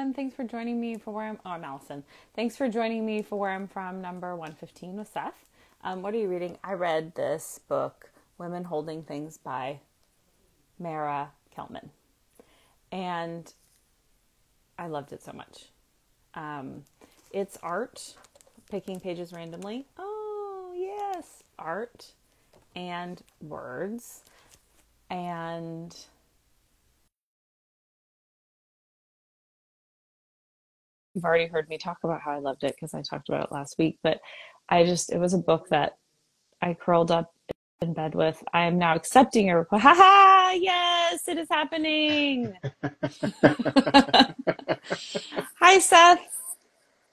everyone. Thanks for joining me for where I'm Allison. Thanks for joining me for where I'm from, number 115 with Seth. What are you reading? I read this book, Women Holding Things by Mara Kelman. And I loved it so much. It's art, picking pages randomly. Oh, yes. Art and words. And you've already heard me talk about how I loved it because I talked about it last week. But it was a book that I curled up in bed with. I am now accepting a request. Ha ha! Yes, it is happening. Hi, Seth.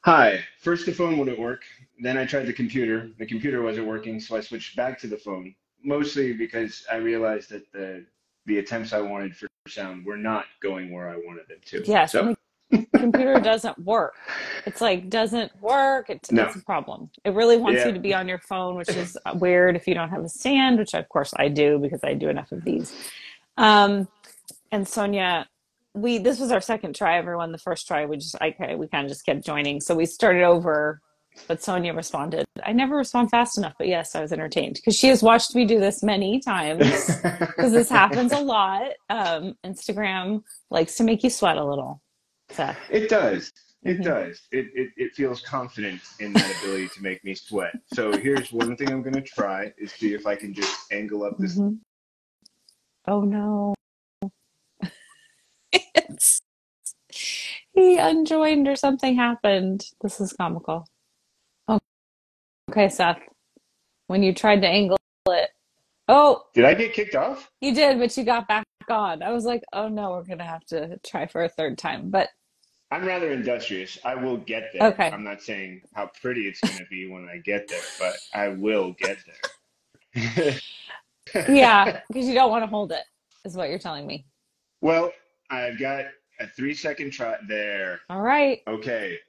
Hi. First the phone wouldn't work. Then I tried the computer. The computer wasn't working, so I switched back to the phone. Mostly because I realized that the attempts I wanted for sound were not going where I wanted them to. Yes, So and the computer doesn't work. It's like doesn't work. no. It's a problem. It really wants you Yeah. to be on your phone, which is weird if you don't have a stand, which of course I do because I do enough of these. Um, and Sonia, we this was our second try, everyone. The first try we kind of just kept joining. So we started over, but Sonia responded. I never respond fast enough, but yes, I was entertained because she has watched me do this many times because this happens a lot. Instagram likes to make you sweat a little, Seth. It does. It Hmm. does. It feels confident in that ability to make me sweat. So here's one thing I'm gonna try is see if I can just angle up this. Hmm. Oh no. It's, he unjoined or something happened. This is comical. Oh, okay, Seth. When you tried to angle it. Oh, Did I get kicked off? you did, but you got back on. I was like, oh no, we're gonna have to try for a third time. But I'm rather industrious. I will get there. okay. I'm not saying how pretty it's going to be when I get there, but I will get there. Yeah, because you don't want to hold it, is what you're telling me. Well, I've got a 3 second try there. All right. Okay.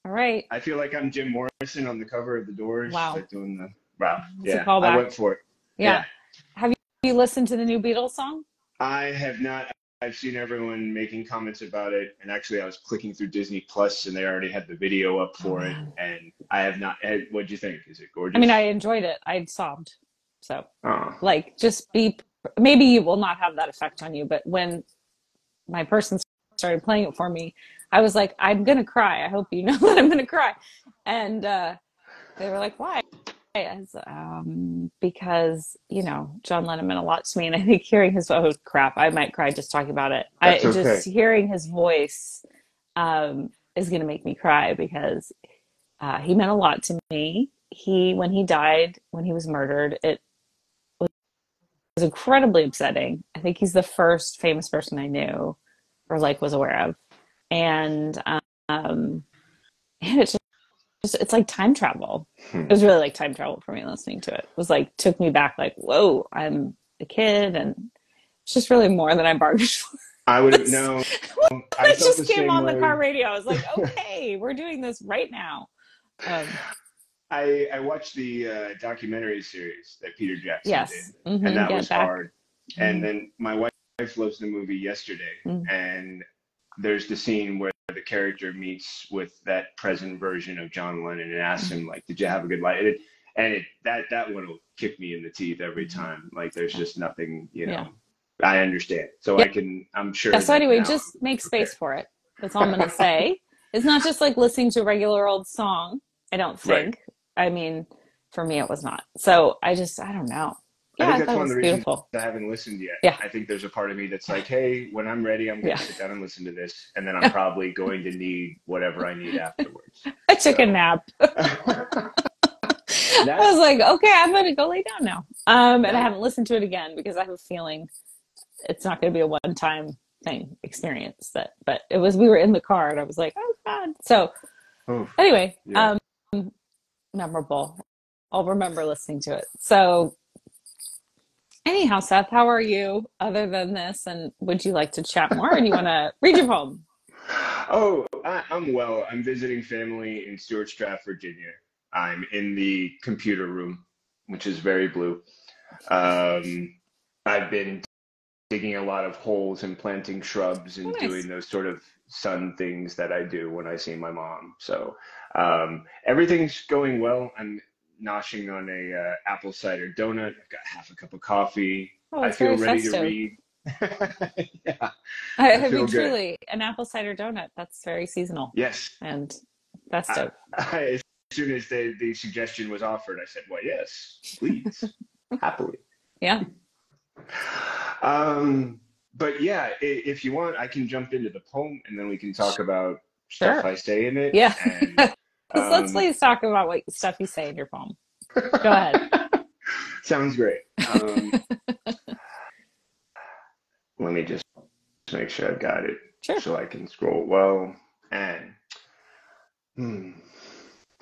All right. I feel like I'm Jim Morrison on the cover of the Doors, Wow. like doing the wow. It's a Yeah, I callback. went for it. Yeah. Yeah. Have you listened to the new Beatles song? I have not. I've seen everyone making comments about it, and actually, I was clicking through Disney Plus, and they already had the video up Oh for it, man. and I have not. What'd you think? Is it I mean, I gorgeous? enjoyed it. I sobbed. So, Oh, like, just be, maybe you will not have that effect on you, but when my person started playing it for me, I was like, I'm gonna cry. I hope you know that I'm gonna cry. And they were like, why? Because John Lennon meant a lot to me, and I think hearing his crap, I might cry just talking about it. I that's just okay. hearing his voice is going to make me cry because he meant a lot to me. When he died, when he was murdered, it was incredibly upsetting. I think he's the first famous person I knew or like was aware of, and um, and it's like time travel. Hmm. It was really like time travel for me listening to it. It was like took me back like, whoa, I'm a kid and it's just really more than I bargained for. I would have This, no. I it felt the just came same on the car way. radio. I was like, okay, we're doing this right now. Um, I watched the documentary series that Peter Jackson did, yes. and that Get was back. hard. And Mm-hmm. then my wife loves the movie Yesterday, and there's the scene where the character meets with that present version of John Lennon and asks him like, "Did you have a good life?" That one will kick me in the teeth every Mm-hmm. time. Like there's just nothing, Yeah. I understand, so Yeah. I'm Yeah. sure So that anyway, now just I'm make space prepared. for it. That's all I'm gonna say. It's not just like listening to a regular old song. I don't Right. think. I mean, for me, it was not. So I don't know. I Yeah, think I that's thought it one of was the reasons beautiful. I haven't listened yet. Yeah. I think there's a part of me that's Yeah. like, hey, when I'm ready, I'm going Yeah. to sit down and listen to this, and then I'm probably going to need whatever I need afterwards. I took a So nap. I was that's like, okay, I'm gonna go lay down now. And I that. haven't listened to it again because I have a feeling it's not gonna be a one-time thing experience but we were in the car and I was like, oh God. So Oh, anyway, yeah. memorable. I'll remember listening to it. So anyhow, Seth, how are you other than this? And would you like to chat more? And you wanna read your poem? Oh, I'm well. I'm visiting family in Stuart Strat, Virginia. I'm in the computer room, which is very blue. Um, I've been digging a lot of holes and planting shrubs Oh, and nice. doing those sort of sun things that I do when I see my mom. So everything's going well. I'm noshing on a apple cider donut. I've got half a cup of coffee. Oh, I it's feel very ready to festive. read. Yeah, I I feel mean, good. truly, an apple cider donut, that's very seasonal Yes. and I, festive. as soon as the suggestion was offered, I said, "Well, yes, please, happily." Yeah, Um, but yeah, if you want, I can jump into the poem and then we can talk about stuff sure. I say in it. Yeah. And Let's um, please talk about what stuff you say in your poem. Go ahead. sounds great. Let me just make sure I've got it Sure. so I can scroll well. And hmm,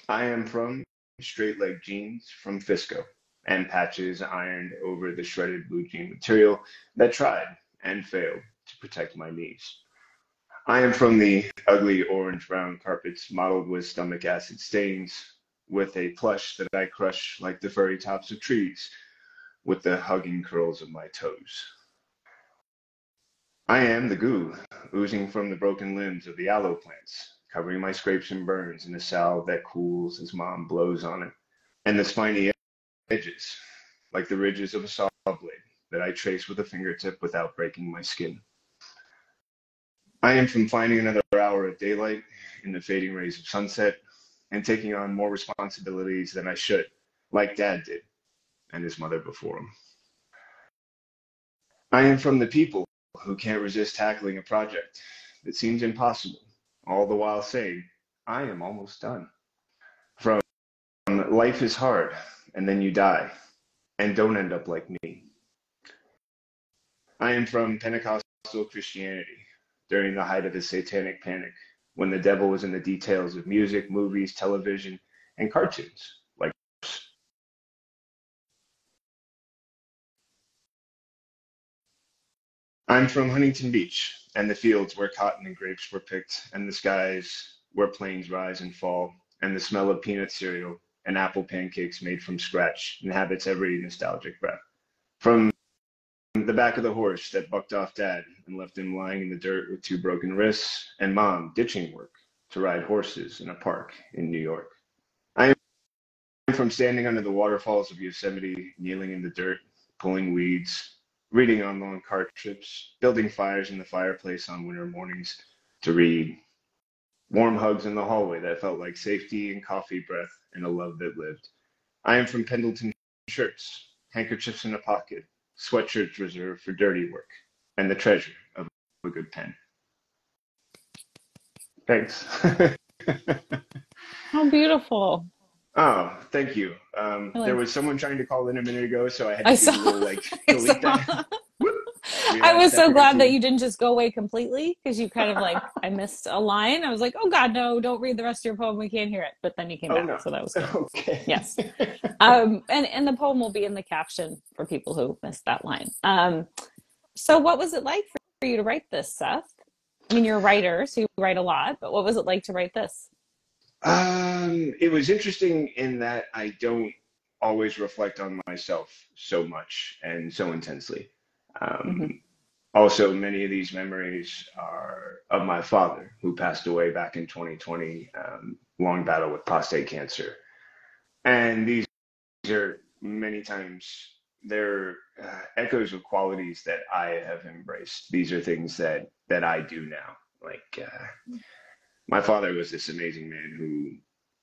I am from straight leg jeans from Fisco and patches ironed over the shredded blue jean material that tried and failed to protect my knees. I am from the ugly orange-brown carpets mottled with stomach acid stains, with a plush that I crush like the furry tops of trees, with the hugging curls of my toes. I am the goo oozing from the broken limbs of the aloe plants, covering my scrapes and burns in a salve that cools as mom blows on it, and the spiny edges, like the ridges of a saw blade that I trace with a fingertip without breaking my skin. I am from finding another hour of daylight in the fading rays of sunset and taking on more responsibilities than I should, like Dad did and his mother before him. I am from the people who can't resist tackling a project that seems impossible, all the while saying, I am almost done. From life is hard and then you die and don't end up like me. I am from Pentecostal Christianity during the height of the satanic panic, when the devil was in the details of music, movies, television, and cartoons. Like I'm from Huntington Beach and the fields where cotton and grapes were picked, and the skies where planes rise and fall, and the smell of peanut cereal and apple pancakes made from scratch inhabits every nostalgic breath. From the back of the horse that bucked off Dad and left him lying in the dirt with two broken wrists, and Mom ditching work to ride horses in a park in New York. I am from standing under the waterfalls of Yosemite, kneeling in the dirt, pulling weeds, reading on long car trips, building fires in the fireplace on winter mornings to read, warm hugs in the hallway that felt like safety and coffee breath and a love that lived. I am from Pendleton shirts, handkerchiefs in a pocket, sweatshirts reserved for dirty work, and the treasure of a good pen. Thanks. How beautiful. Oh, thank you. I There like was someone trying to call in a minute ago, so I had I to do saw the little like I delete saw that. Whoop, I realized was so after glad that 19. you didn't just go away completely because you kind of like I missed a line. I was like, "Oh God, no, don't read the rest of your poem. We can't hear it." But then you came Oh back, no. so that was good. Okay. Yes. And the poem will be in the caption for people who missed that line. So what was it like for you to write this, Seth? I mean, you're a writer, so you write a lot, but what was it like to write this? It was interesting in that I don't always reflect on myself so much and so intensely. Hmm. Um, Also, many of these memories are of my father, who passed away back in 2020, long battle with prostate cancer. And these are many times they're echoes of qualities that I have embraced. These are things that I do now. Like my father was this amazing man who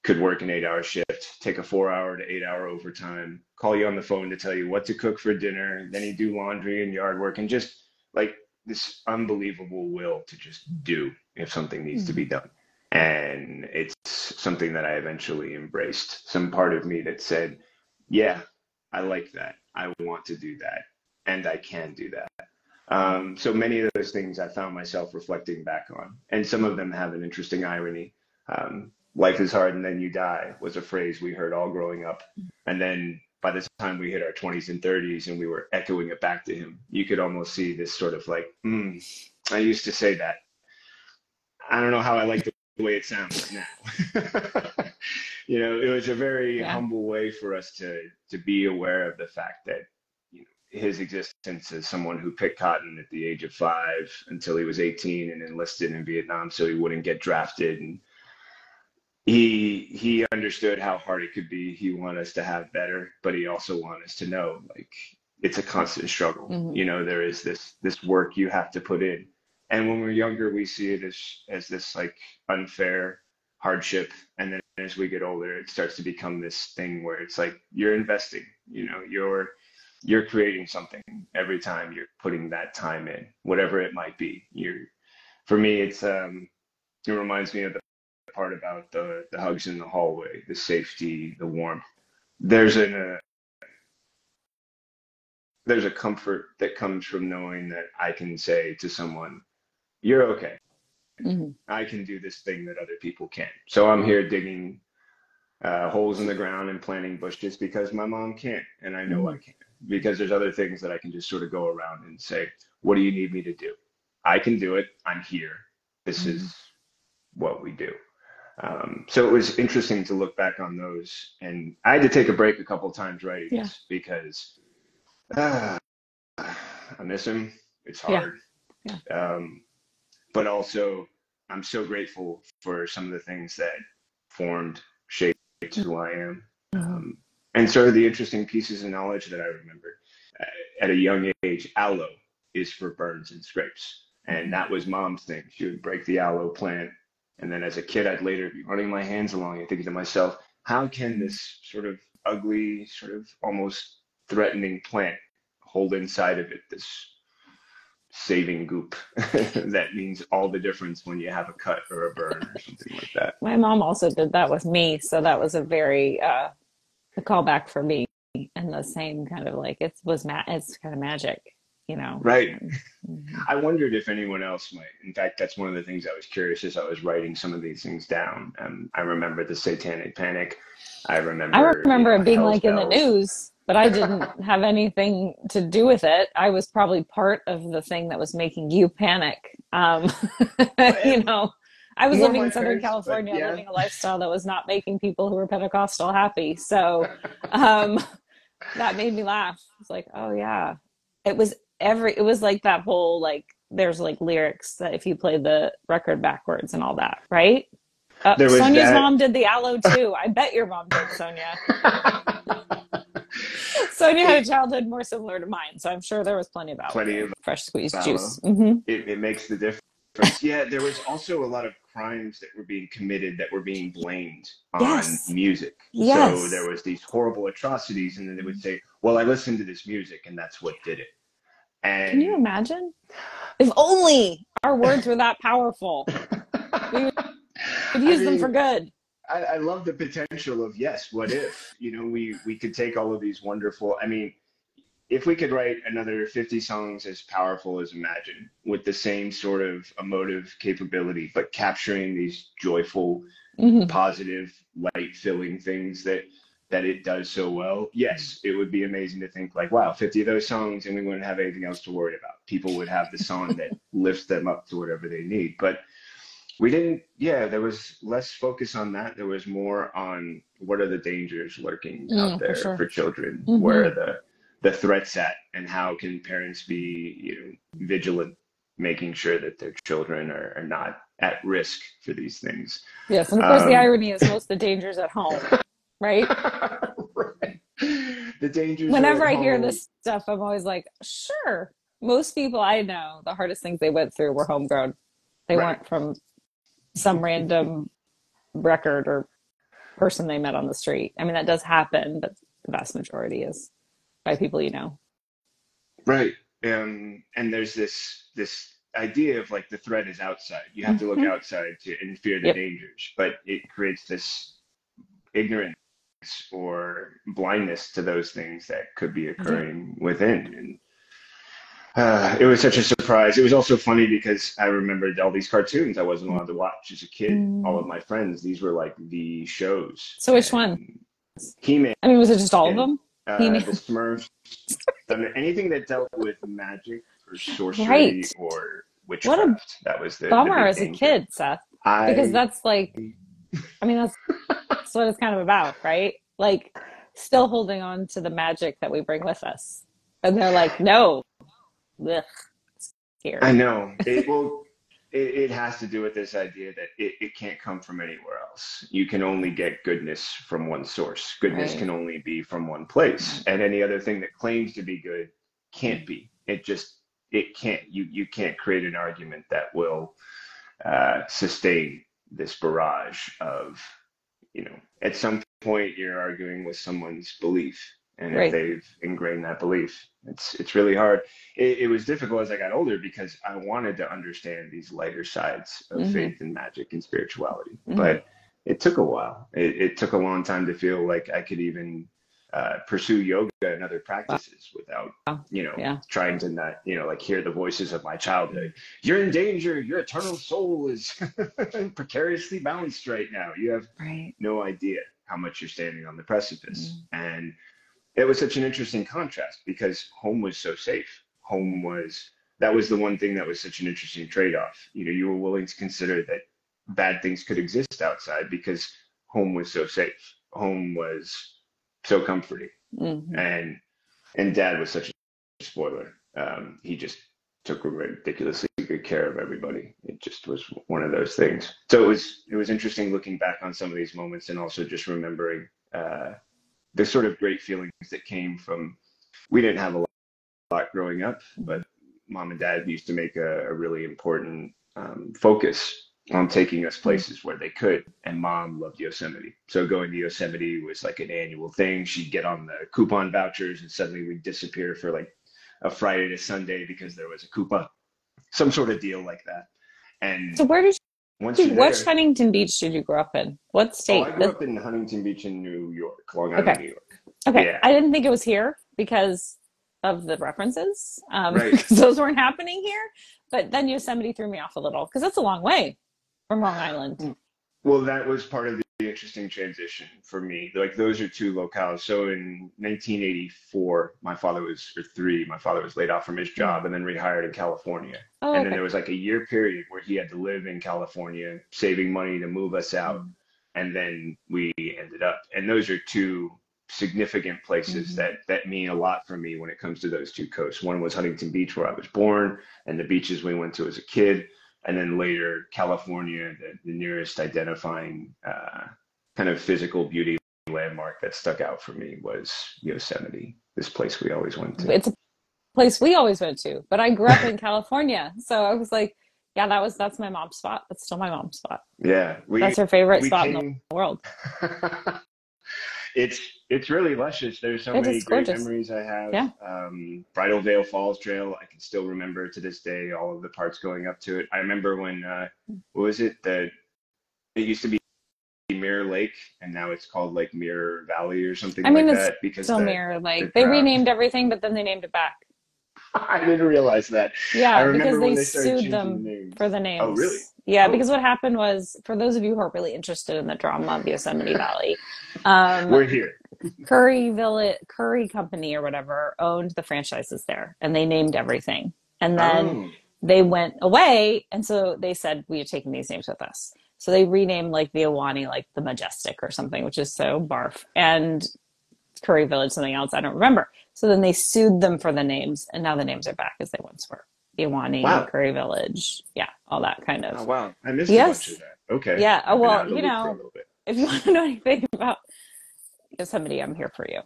could work an 8 hour shift, take a 4 hour to 8 hour overtime, call you on the phone to tell you what to cook for dinner. Then he'd do laundry and yard work and just like this unbelievable will to just do if something needs to be done. And it's something that I eventually embraced. Some part of me that said, yeah, I like that. I want to do that. And I can do that. So many of those things I found myself reflecting back on, and some of them have an interesting irony. Life is hard and then you die was a phrase we heard all growing up. And then by the time we hit our 20s and 30s and we were echoing it back to him, you could almost see this sort of like, I used to say that. I don't know how I like the way it sounds now. It was a very Yeah. humble way for us to be aware of the fact that his existence as someone who picked cotton at the age of 5 until he was 18 and enlisted in Vietnam so he wouldn't get drafted. And he understood how hard it could be. He wanted us to have better, but he also wanted us to know, like, it's a constant struggle. Mm-hmm. You know, there is this work you have to put in. And when we're younger, we see it as this like unfair hardship. And then as we get older, it starts to become this thing where it's like you're investing, you know, you're creating something every time you're putting that time in, whatever it might be. For me, it reminds me of the part about the hugs in the hallway, the safety, the warmth. There's there's a comfort that comes from knowing that I can say to someone, "You're okay. Mm-hmm. I can do this thing that other people can't." So I'm here digging holes in the ground and planting bushes because my mom can't, and I know I can't, because there's other things that I can just sort of go around and say, "What do you need me to do? I can do it. I'm here. This is what we do." So it was interesting to look back on those, and I had to take a break a couple of times writing this because I miss him. It's hard. Yeah. But also, I'm so grateful for some of the things that formed, shaped who I am. And sort of the interesting pieces of knowledge that I remember. At a young age, aloe is for burns and scrapes. And that was mom's thing. She would break the aloe plant. And then as a kid, I'd later be running my hands along and thinking to myself, how can this sort of ugly, sort of almost threatening plant hold inside of it this saving goop that means all the difference when you have a cut or a burn or something like that. My mom also did that with me, so that was a very a callback for me, and the same kind of like it's kind of magic, you know. Right. I wondered if anyone else might. In fact, that's one of the things I was curious as I was writing some of these things down. I remember the Satanic Panic. I remember it being Hell's like in the Bells. news, but I didn't have anything to do with it. I was probably part of the thing that was making you panic. You know, I was living in Southern California, living a lifestyle that was not making people who were Pentecostal happy. So that made me laugh. It's like, oh yeah, it was like that whole, like, there's like lyrics that if you play the record backwards and all that, right? Sonia's mom did the aloe too. I bet your mom did, Sonia. Sonia had a childhood more similar to mine, so I'm sure there was plenty of fresh squeezed juice. It makes the difference. Yeah, there was also a lot of crimes that were being committed that were being blamed on music. Yes. So there was these horrible atrocities, and then they would say, well, I listened to this music and that's what did it. And can you imagine? If only our words were that powerful. We would use them for good. I love the potential of, yes, what if? You know, we could take all of these wonderful, I mean, if we could write another 50 songs as powerful as Imagine, with the same sort of emotive capability, but capturing these joyful, positive, light-filling things that it does so well, yes, it would be amazing to think like, wow, 50 of those songs and we wouldn't have anything else to worry about. People would have the song that lifts them up to whatever they need. But we didn't, there was less focus on that. There was more on what are the dangers lurking out there for children, where are the threats at, and how can parents be, you know, vigilant, making sure that their children are not at risk for these things. Yes, and of course the irony is most of the dangers at home, right? Right. The dangers. Whenever I hear this stuff, I'm always like, sure. Most people I know, the hardest things they went through were homegrown. They weren't from some random record or person they met on the street. I mean, that does happen, but the vast majority is by people you know. Right. And there's this idea of like the threat is outside. You have to look outside and fear the dangers, but it creates this ignorance or blindness to those things that could be occurring within. And it was such a surprise. It was also funny because I remembered all these cartoons I wasn't allowed to watch as a kid. All of my friends, these were like the shows. So which one? He-Man. I mean, was it just all of them? The Smurfs. Anything that dealt with magic or sorcery or witchcraft. That was the bummer big as a kid, Seth. Because that's like, I mean, that's what it's kind of about, right? Like, still holding on to the magic that we bring with us. And they're like, no, ugh, I scary. know it will. It has to do with this idea that it can't come from anywhere else. You can only get goodness from one source. Goodness Right. can only be from one place, and any other thing that claims to be good can't be. It can't. You can't create an argument that will sustain this barrage of, at some point you're arguing with someone's belief. And if Right. they've ingrained that belief, it's really hard. It was difficult as I got older because I wanted to understand these lighter sides of Hmm. faith and magic and spirituality. Hmm. But it took a while. It took a long time to feel like I could even pursue yoga and other practices without, Wow. Yeah. trying to not, like hear the voices of my childhood. You're in danger. Your eternal soul is precariously balanced right now. You have Right. no idea how much you're standing on the precipice. Mm. And it was such an interesting contrast because home was so safe. That was the one thing that was such an interesting trade-off. You were willing to consider that bad things could exist outside because home was so safe. Home was so comforting. Hmm. And and dad was such a spoiler. He just took ridiculously good care of everybody. It just was one of those things. So it was interesting looking back on some of these moments and also just remembering the sort of great feelings that came from. We didn't have a lot growing up, but mom and dad used to make a really important focus on taking us places where they could. And mom loved Yosemite. So going to Yosemite was like an annual thing. She'd get on the coupon vouchers and suddenly we'd disappear for like a Friday to Sunday because there was a coupon, some sort of deal like that. And So where did once you, you're which there, Huntington Beach did you grow up in? What oh, I state? grew up in Huntington Beach in New York, Long Island, Okay. New York. Okay. Yeah, I didn't think it was here because of the references, right. because those weren't happening here. But then Yosemite threw me off a little because that's a long way from Long Island. Well, that was part of the interesting transition for me. Like those are two locales. So in 1984, my father was laid off from his Mm. job and then rehired in California. Oh, And then okay. there was like a year period where he had to live in California, saving money to move us out. Mm. And then we ended up. And those are two significant places Hmm. that mean a lot for me when it comes to those two coasts. One was Huntington Beach, where I was born, and the beaches we went to as a kid, and then later California, the nearest identifying kind of physical beauty landmark that stuck out for me was Yosemite, this place we always went to. It's a place we always went to, but I grew up in California, so I was like, yeah, that's my mom's spot. That's still my mom's spot. Yeah, That's her favorite we spot in the came. world. it's it's really luscious. There's so It many is great gorgeous. memories I have. Yeah. Bridal Veil Falls Trail, I can still remember to this day all of the parts going up to it. I remember when what was it? It used to be Mirror Lake, and now it's called like Mirror Valley or something I mean, like it's that because still Mirror the Lake. They crowd. renamed everything, but then they named it back. I didn't realize that. I Yeah, because remember when they they started sued changing the them for names. the Oh, really? names. Yeah, Oh, because what happened was, for those of you who are really interested in the drama of Yosemite Valley, um, we're here. Curry Company or whatever owned the franchises there, and they named everything. And then Oh, they went away, and so they said, we are taking these names with us. So they renamed like the Awani, like the Majestic or something, which is so barf. And Curry Village, something else, I don't remember. So then they sued them for the names, and now the names are back as they once were. Iwani, wow. Curry Village, yeah, all that kind Oh, of. wow. I missed a bunch of Yes, that. Okay. yeah. Oh, I've been well, out of the loop for a little bit. if you want to know anything about Yosemite, I'm here for you.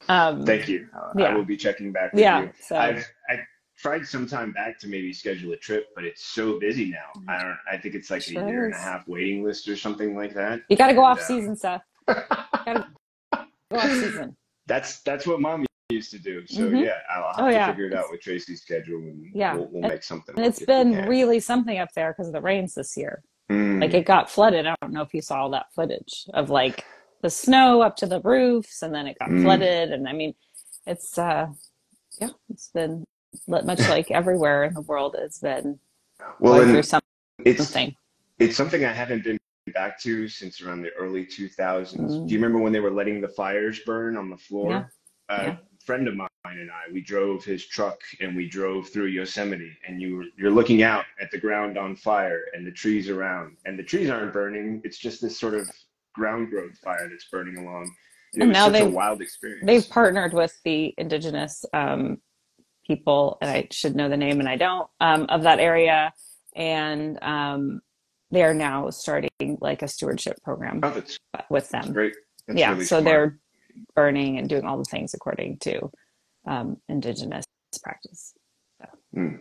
Thank you. I Yeah, will be checking back with yeah. you. So I tried some time back to maybe schedule a trip, but it's so busy now. I think it's it like a year sure and a is. half waiting list or something like that. You got to go And off season, Seth. Got to go off season. that's what mom used to do. So Hmm. yeah, I'll Oh have to yeah, figure it out with Tracy's schedule and yeah, we'll make something and work it's if we been can. really something up there because of the rains this year. Like Mm, it got flooded. I don't know if you saw all that footage of like the snow up to the roofs and then it got mm. flooded. And I mean, it's yeah, it's been much like everywhere in the world has been Well, going through and it's something. it's something I haven't been back to since around the early 2000s. Do Mm, you remember when they were letting the fires burn on the yeah, floor? A yeah. friend of mine and we drove his truck and we drove through Yosemite, and you're looking out at the ground on fire and the trees around, and the trees aren't burning. It's just this sort of ground growth fire that's burning along. And it And was now such a they've wild they've experience. partnered with the indigenous. people, and I should know the name and I don't, of that area. And they are now starting like a stewardship program Oh, with that's them. great. That's Yeah, really so smart. they're burning and doing all the things according to indigenous practice. So, Mm.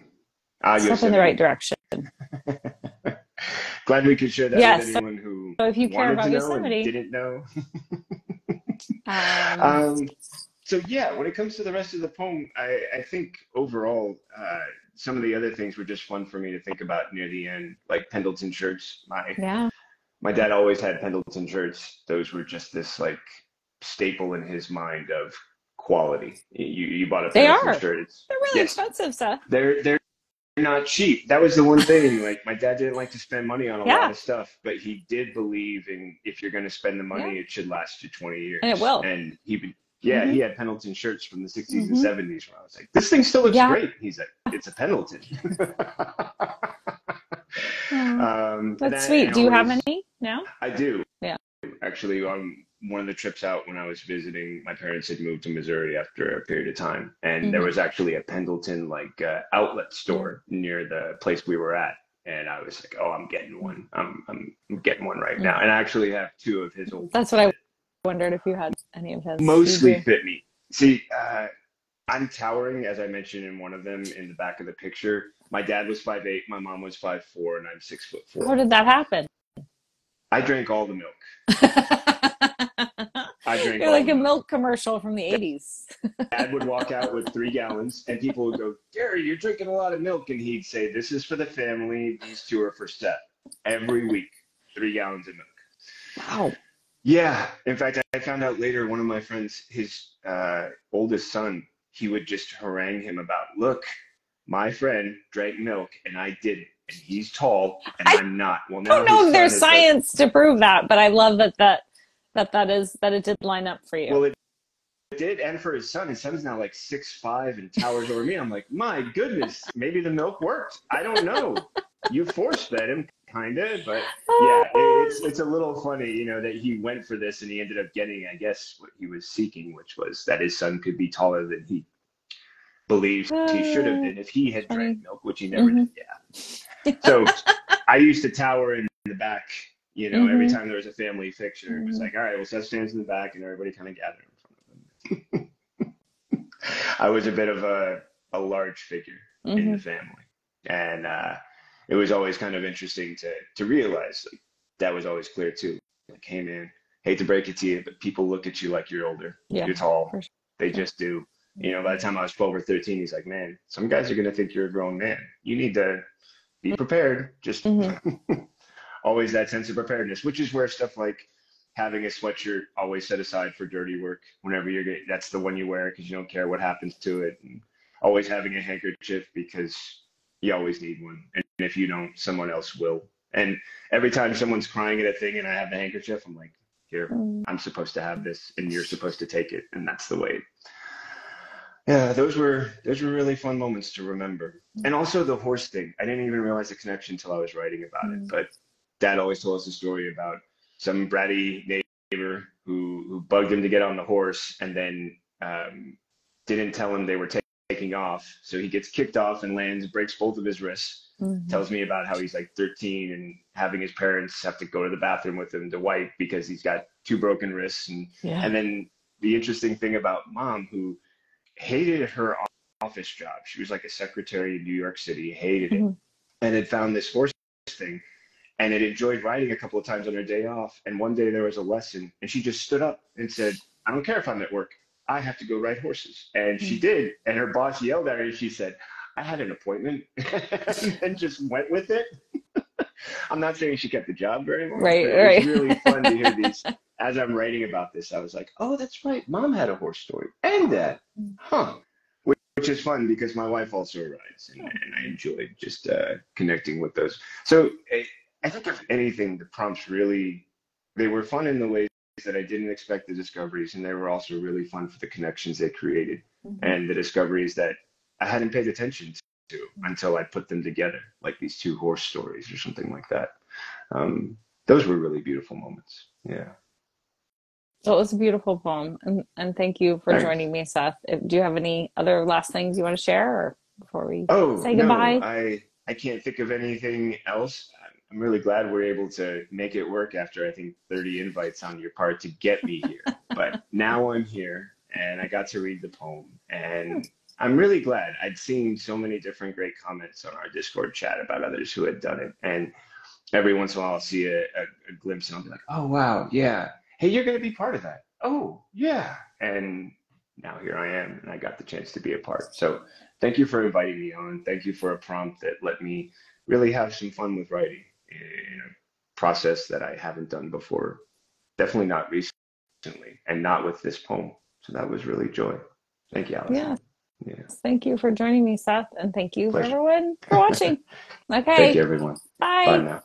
Ah, step in the right Yosemite. direction. Glad we could share that with Yes. anyone who So if you care wanted to about know and Yosemite, didn't know. um, Um, so yeah, when it comes to the rest of the poem, I think overall, some of the other things were just fun for me to think about near the end, like Pendleton shirts. yeah, My dad always had Pendleton shirts. Those were just this like staple in his mind of quality. You bought a they Pendleton are. shirt. It's They're really yes, expensive, Seth. they're not cheap. That was the one thing. Like my dad didn't like to spend money on a lot Yeah, of stuff, but he did believe in if you're going to spend the yeah, money, it should last you 20 and it years. will. And he would, yeah, Hmm. he had Pendleton shirts from the 60s and Hmm. 70s where I was like, this thing still looks Yeah. great. He's like, it's a Pendleton. Oh, And that's then sweet. and Do you have always, any now? I do Yeah. actually on one of the trips out when I was visiting, my parents had moved to Missouri after a period of time, and there Hmm. was actually a Pendleton outlet Yeah. store near the place we were at, and I was like, "Oh, I'm getting one. I'm getting one right now." And I actually have two of his old That's ones what I that wondered if you had any of his. You mostly do. fit me. See, I'm towering, as I mentioned in one of them in the back of the picture. My dad was 5'8", my mom was 5'4", and I'm 6'4". How did that happen? I drank all the milk. I drank You're all like the a milk. milk commercial from the 80s. Dad would walk out with 3 gallons, and people would go, Gary, you're drinking a lot of milk. And he'd say, this is for the family. These two are for Seth. Every week, 3 gallons of milk. Wow. Yeah. In fact, I found out later, one of my friends, his oldest son, he would just harangue him about, look, my friend drank milk, and I didn't. And he's tall, and I I'm not. Well, now don't know his if son there's is like, science to prove that, but I love that it did line up for you. well, it did, and for his son. His son's now like 6'5" and towers over me. I'm like, my goodness, maybe the milk worked. I don't know. You force fed him, kinda, but yeah, it's a little funny, that he went for this and he ended up getting, I guess, what he was seeking, which was that his son could be taller than he believes he should have been if he had drank Funny. milk, which he never Hmm. did. Yeah. So I used to tower in the back. Every Hmm. time there was a family picture, it was Hmm. like, all right, well, Seth stands in the back, and everybody kind of gathered in front of him. I was a bit of a large figure in the Hmm. family, and it was always kind of interesting to realize like, that was always clear too. Like, hey man, hate to break it to you, but people look at you like you're older, Yeah, you're tall. for They sure. just do. By the time I was 12 or 13, he's like, man, some guys are gonna think you're a grown man. You need to be prepared. Just Hmm. always that sense of preparedness, which is where stuff like having a sweatshirt always set aside for dirty work whenever you're getting, that's the one you wear because you don't care what happens to it. And always having a handkerchief because you always need one. And if you don't, someone else will. And every time someone's crying at a thing and I have the handkerchief, I'm like, here, I'm supposed to have this and you're supposed to take it. And that's the way. Yeah, those were really fun moments to remember. And also the horse thing. I didn't even realize the connection until I was writing about it. Mm. But Dad always told us a story about some bratty neighbor who bugged him to get on the horse and then didn't tell him they were taking off. So he gets kicked off and lands, breaks both of his wrists. Hmm. Tells me about how he's like 13 and having his parents have to go to the bathroom with him to wipe because he's got two broken wrists. And Yeah. and then the interesting thing about mom who hated her office job. She was like a secretary in New York City, hated it, Hmm. and had found this horse thing and had enjoyed riding a couple of times on her day off. And one day there was a lesson, and she just stood up and said, I don't care if I'm at work. I have to go ride horses. And she did. And her boss yelled at her, and she said, I had an appointment, and then just went with it. I'm not saying she kept the job very long, Right, but it was right. really fun to hear these. As I'm writing about this, I was like, oh, that's right. Mom had a horse story and that. Huh. Which is fun because my wife also rides and I enjoyed just connecting with those. So I think if anything, the prompts really, they were fun in the ways that I didn't expect the discoveries, and they were also really fun for the connections they created Hmm. and the discoveries that I hadn't paid attention to until I put them together, like these two horse stories or something like that. Those were really beautiful moments. Yeah. Well, it was a beautiful poem, and thank you for Thanks. joining me, Seth. Do you have any other last things you want to share, or before we Oh, say no, goodbye? I can't think of anything else. I'm really glad we're able to make it work after I think 30 invites on your part to get me here. But now I'm here and I got to read the poem and I'm really glad. I'd seen so many different great comments on our Discord chat about others who had done it. And every once in a while I'll see a glimpse and I'll be like, oh wow, yeah. Hey, you're gonna be part of that. Oh, yeah. And now here I am and I got the chance to be a part. So thank you for inviting me on. Thank you for a prompt that let me really have some fun with writing in a process that I haven't done before. Definitely not recently and not with this poem. So that was really joy. Thank you, Allison. Yes, Yeah, thank you for joining me, Seth, and thank you for pleasure. everyone for watching. Thank you, Okay, everyone. Bye bye. now.